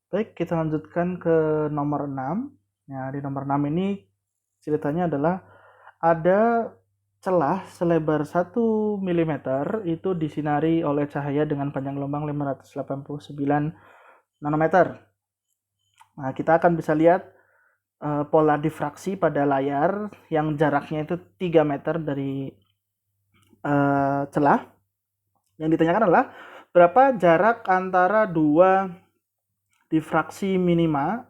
Baik, kita lanjutkan ke nomor 6. Nah, di nomor 6 ini ceritanya adalah ada celah selebar 1 mm itu disinari oleh cahaya dengan panjang gelombang 589 nanometer. Nah, kita akan bisa lihat pola difraksi pada layar yang jaraknya itu 3 meter dari celah. Yang ditanyakan adalah berapa jarak antara dua difraksi minima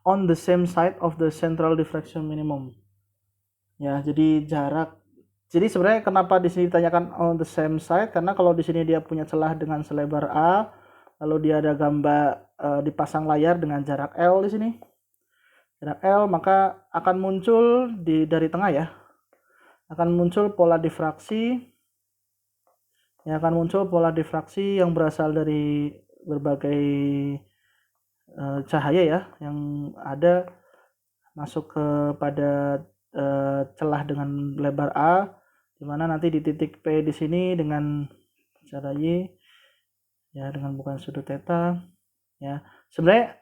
on the same side of the central diffraction minimum. Ya, jadi sebenarnya kenapa di sini ditanyakan on the same side? Karena kalau di sini dia punya celah dengan selebar A, lalu dia ada gambar dipasang layar dengan jarak L di sini. Jarak L, maka akan muncul dari tengah ya. Akan muncul pola difraksi. Yang akan muncul pola difraksi yang berasal dari berbagai cahaya ya yang ada masuk kepada celah dengan lebar A, di mana nanti di titik P di sini dengan cara Y ya dengan bukan sudut theta ya. Sebenarnya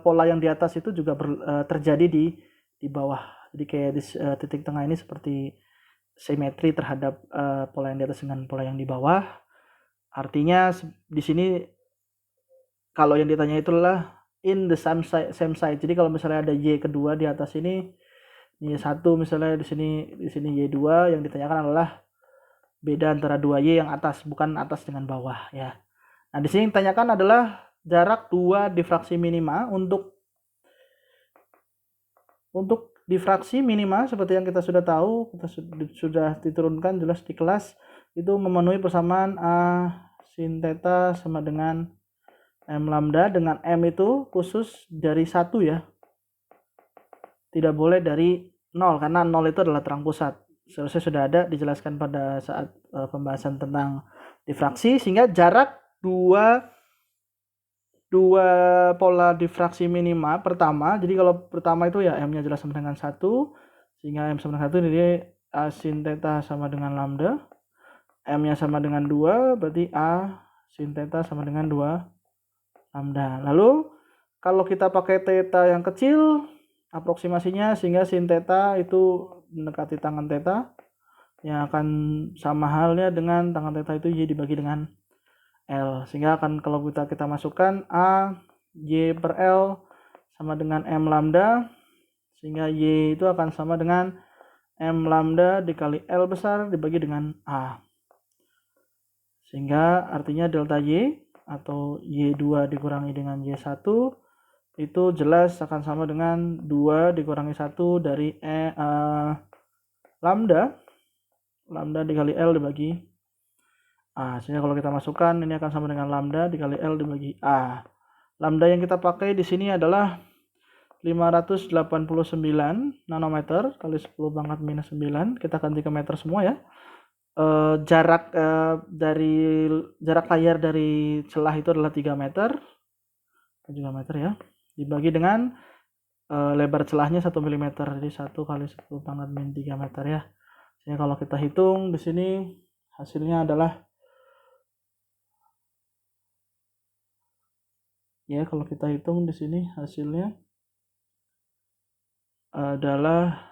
pola yang di atas itu juga terjadi di bawah. Jadi kayak di titik tengah ini seperti simetri terhadap pola yang di atas dengan pola yang di bawah. Artinya di sini kalau yang ditanya itulah in the same side. Jadi kalau misalnya ada Y kedua di atas ini, Y1 misalnya di sini Y2, yang ditanyakan adalah beda antara 2Y yang atas, bukan atas dengan bawah ya. Nah, di sini yang ditanyakan adalah jarak 2 difraksi minima untuk difraksi minima seperti yang kita sudah tahu, kita sudah diturunkan jelas di kelas, itu memenuhi persamaan A sin theta sama dengan M lambda, dengan M itu khusus dari 1 ya. Tidak boleh dari 0 karena 0 itu adalah terang pusat. Seharusnya sudah ada dijelaskan pada saat pembahasan tentang difraksi, sehingga jarak dua pola difraksi minima pertama. Jadi kalau pertama itu ya M-nya jelas sama dengan 1, sehingga M sama dengan 1 jadi A sin theta sama dengan lambda. M-nya sama dengan 2, berarti A sin theta sama dengan 2 lambda. Lalu kalau kita pakai theta yang kecil, aproksimasinya sehingga sin theta itu mendekati tangan theta, yang akan sama halnya dengan tangan theta itu Y dibagi dengan L, sehingga akan kalau kita masukkan A Y per L sama dengan M lambda, sehingga Y itu akan sama dengan M lambda dikali L besar dibagi dengan A, sehingga artinya delta Y atau Y2 dikurangi dengan Y1 itu jelas akan sama dengan 2 dikurangi 1 dari lambda dikali L dibagi A. Sehingga kalau kita masukkan ini akan sama dengan lambda dikali L dibagi A. Lambda yang kita pakai di sini adalah 589 nanometer kali 10 pangkat minus 9. Kita ganti ke meter semua ya. Jarak layar dari celah itu adalah 3 meter. 3 meter ya. Dibagi dengan lebar celahnya 1 mm. Jadi 1 kali 10 pangkat min 3 meter ya. Sehingga kalau kita hitung di sini hasilnya adalah ya, kalau kita hitung di sini hasilnya adalah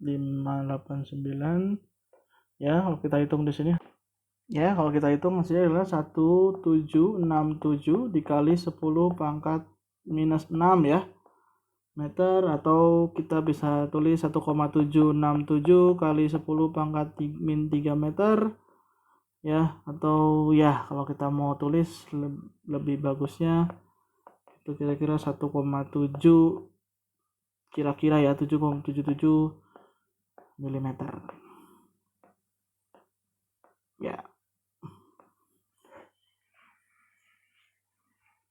589 ya. Kalau kita hitung di sini ya, kalau kita hitung hasilnya adalah 1767 dikali 10 pangkat minus 6 ya meter, atau kita bisa tulis 1,767 kali 10 pangkat min 3 meter ya, atau ya kalau kita mau tulis lebih bagusnya itu kira-kira 1,7 kira-kira ya 7,77 mm ya.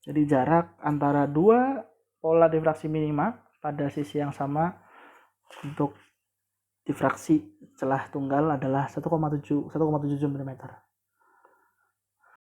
Jadi jarak antara dua pola difraksi minima pada sisi yang sama untuk difraksi celah tunggal adalah 1,7 mm.